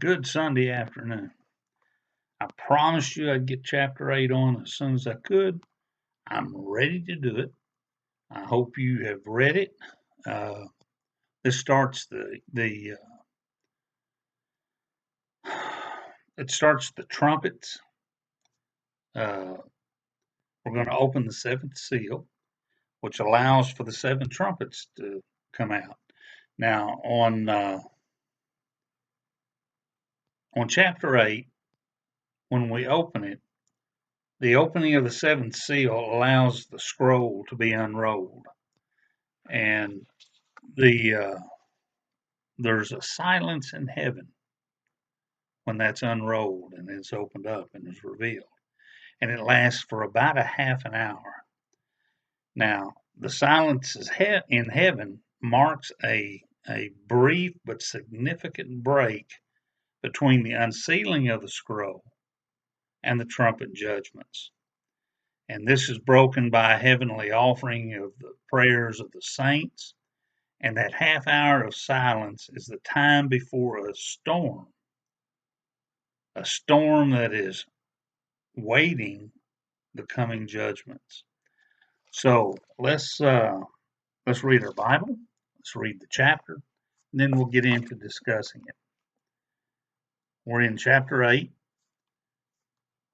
Good Sunday afternoon. I promised you I'd get chapter 8 on as soon as I could. I'm ready to do it. I hope you have read it. Uh, this starts it starts the trumpets. Uh, we're going to open the seventh seal, which allows for the seven trumpets to come out. Now on chapter 8, when we open it, the opening of the seventh seal allows the scroll to be unrolled, and there's a silence in heaven when that's unrolled and it's opened up and is revealed, and it lasts for about a half an hour. Now, the silence in heaven marks a brief but significant break between the unsealing of the scroll and the trumpet judgments. And this is broken by a heavenly offering of the prayers of the saints. And that half hour of silence is the time before a storm that is waiting the coming judgments. So let's read our Bible. Let's read the chapter, and then we'll get into discussing it. We're in chapter 8.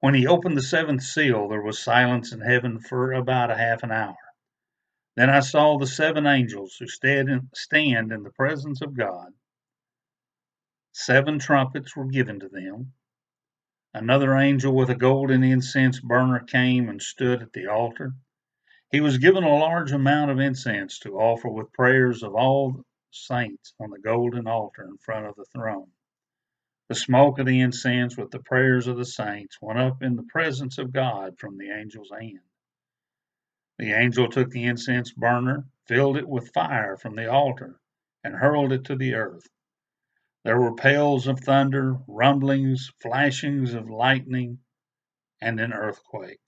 When he opened the seventh seal, there was silence in heaven for about a half an hour. Then I saw the seven angels who stand in the presence of God. 7 trumpets were given to them. Another angel with a golden incense burner came and stood at the altar. He was given a large amount of incense to offer with prayers of all the saints on the golden altar in front of the throne. The smoke of the incense with the prayers of the saints went up in the presence of God from the angel's hand. The angel took the incense burner, filled it with fire from the altar, and hurled it to the earth. There were peals of thunder, rumblings, flashings of lightning, and an earthquake.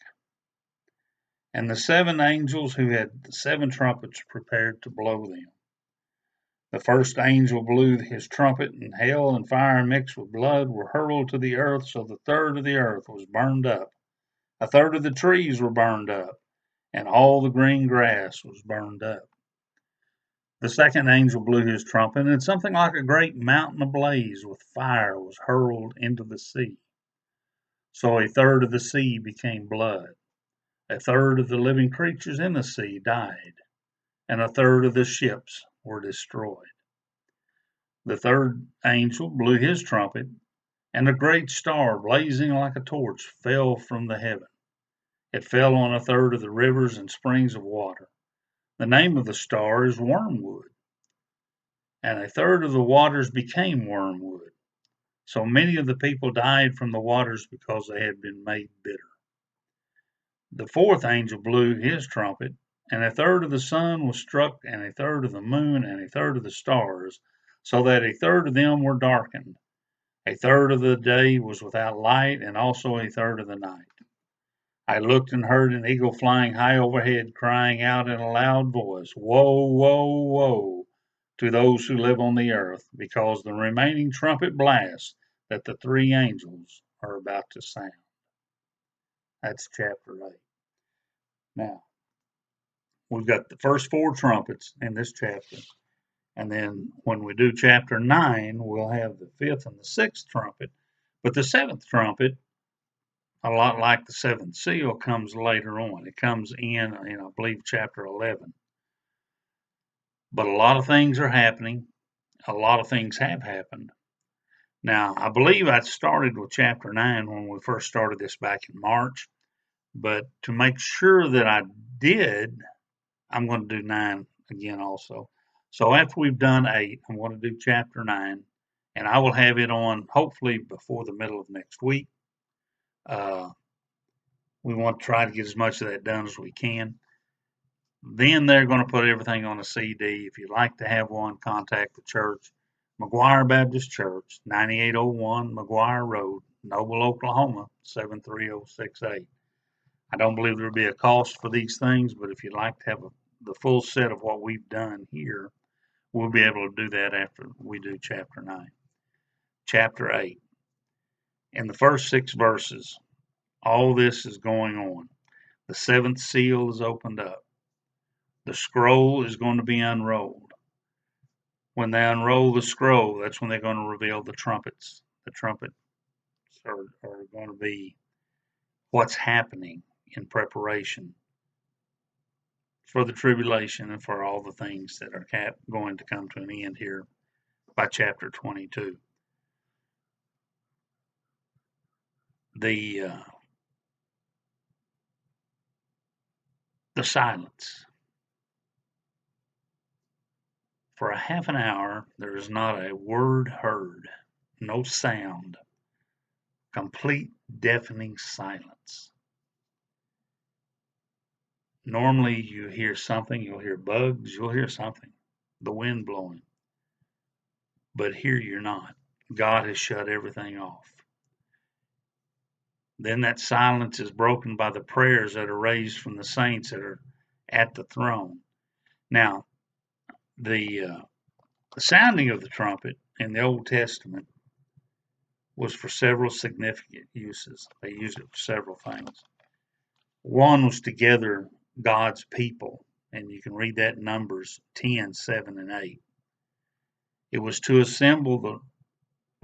And the 7 angels who had the 7 trumpets prepared to blow them. The first angel blew his trumpet, and hail and fire mixed with blood were hurled to the earth, so the third of the earth was burned up. A third of the trees were burned up, and all the green grass was burned up. The second angel blew his trumpet, and something like a great mountain ablaze with fire was hurled into the sea. So a third of the sea became blood. A third of the living creatures in the sea died, and a third of the ships were destroyed. The third angel blew his trumpet, and a great star, blazing like a torch, fell from the heaven. It fell on a third of the rivers and springs of water. The name of the star is Wormwood. And a third of the waters became wormwood. So many of the people died from the waters because they had been made bitter. The fourth angel blew his trumpet, and a third of the sun was struck, and a third of the moon, and a third of the stars, so that a third of them were darkened. A third of the day was without light, and also a third of the night. I looked and heard an eagle flying high overhead, crying out in a loud voice, "Woe, woe, woe to those who live on the earth, because the remaining trumpet blast that the 3 angels are about to sound." That's chapter 8. Now, we've got the first 4 trumpets in this chapter. And then when we do chapter 9, we'll have the 5th and the 6th trumpet. But the 7th trumpet, a lot like the 7th seal, comes later on. It comes in I believe, chapter 11. But a lot of things are happening. A lot of things have happened. Now, I believe I started with chapter 9 when we first started this back in March. But to make sure that I did, I'm going to do 9 again also. So after we've done 8, I'm going to do chapter 9. And I will have it on hopefully before the middle of next week. We want to try to get as much of that done as we can. Then they're going to put everything on a CD. If you'd like to have one, contact the church, McGuire Baptist Church, 9801 McGuire Road, Noble, Oklahoma, 73068. I don't believe there'll be a cost for these things, but if you'd like to have the full set of what we've done here, we'll be able to do that after we do chapter 9. chapter 8. In the first 6 verses, all this is going on. The 7th seal is opened up. The scroll is going to be unrolled. When they unroll the scroll, that's when they're going to reveal the trumpets. The trumpets are going to be what's happening in preparation for the tribulation and for all the things that are going to come to an end here by chapter 22. The silence. For a half an hour, there is not a word heard, no sound, complete deafening silence. Normally, you hear something, you'll hear bugs, you'll hear something, the wind blowing. But here you're not. God has shut everything off. Then that silence is broken by the prayers that are raised from the saints that are at the throne. Now, the sounding of the trumpet in the Old Testament was for several significant uses. They used it for several things. One was to gather God's people, and you can read that in Numbers 10, 7, and 8. It was to assemble the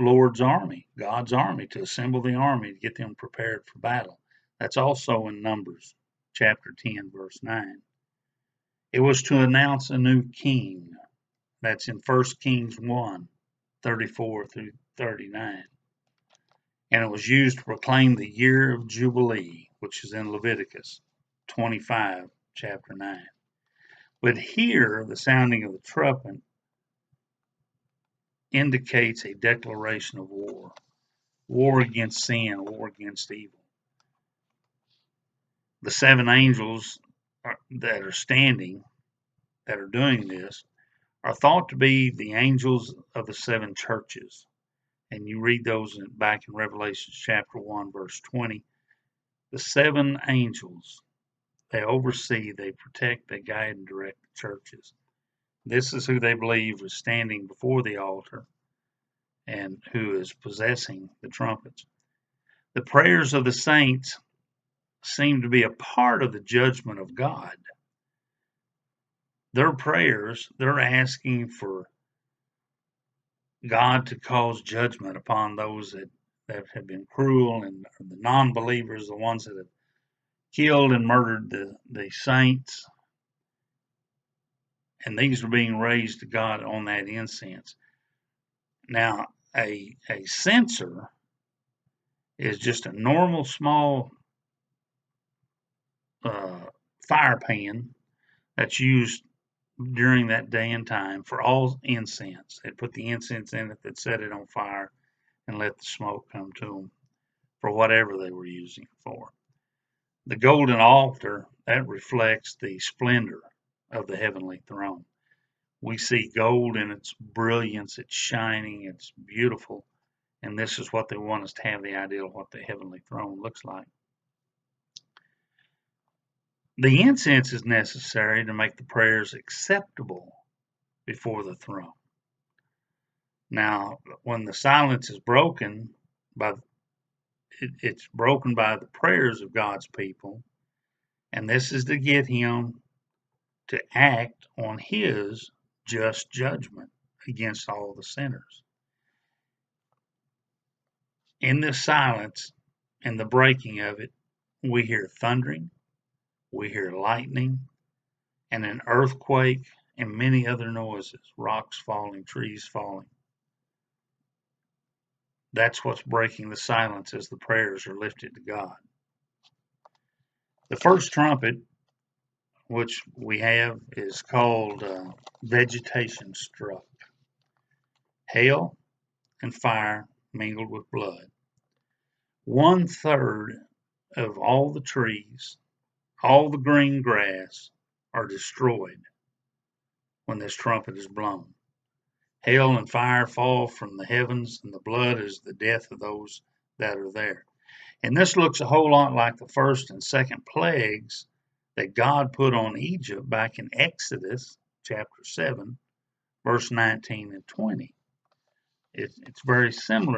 Lord's army, God's army, to assemble the army to get them prepared for battle. That's also in Numbers chapter 10, verse 9. It was to announce a new king. That's in 1 Kings 1, 34 through 39. And it was used to proclaim the year of Jubilee, which is in Leviticus 25, chapter 9. But here, the sounding of the trumpet indicates a declaration of war. War against sin, war against evil. The 7 angels that are standing, that are doing this, are thought to be the angels of the 7 churches. And you read those back in Revelation chapter 1, verse 20. The 7 angels, they oversee, they protect, they guide and direct the churches. This is who they believe is standing before the altar and who is possessing the trumpets. The prayers of the saints seem to be a part of the judgment of God. Their prayers, they're asking for God to cause judgment upon those that have been cruel and the non-believers, the ones that have killed and murdered the saints. And these are being raised to God on that incense. Now, a censer is just a normal small fire pan that's used during that day and time for all incense. They'd put the incense in it, they'd set it on fire and let the smoke come to them for whatever they were using it for. The golden altar, that reflects the splendor of the heavenly throne. We see gold in its brilliance, it's shining, it's beautiful, and this is what they want us to have the idea of what the heavenly throne looks like. The incense is necessary to make the prayers acceptable before the throne. Now, when the silence is broken, it's broken by the prayers of God's people, and this is to get him to act on his just judgment against all the sinners. In this silence and the breaking of it, we hear thundering, we hear lightning, and an earthquake, and many other noises, rocks falling, trees falling. That's what's breaking the silence as the prayers are lifted to God. The first trumpet, which we have, is called vegetation struck. Hail and fire mingled with blood. 1/3 of all the trees, all the green grass are destroyed when this trumpet is blown. Hail and fire fall from the heavens, and the blood is the death of those that are there. And this looks a whole lot like the first and second plagues that God put on Egypt back in Exodus chapter 7, verse 19 and 20. It's very similar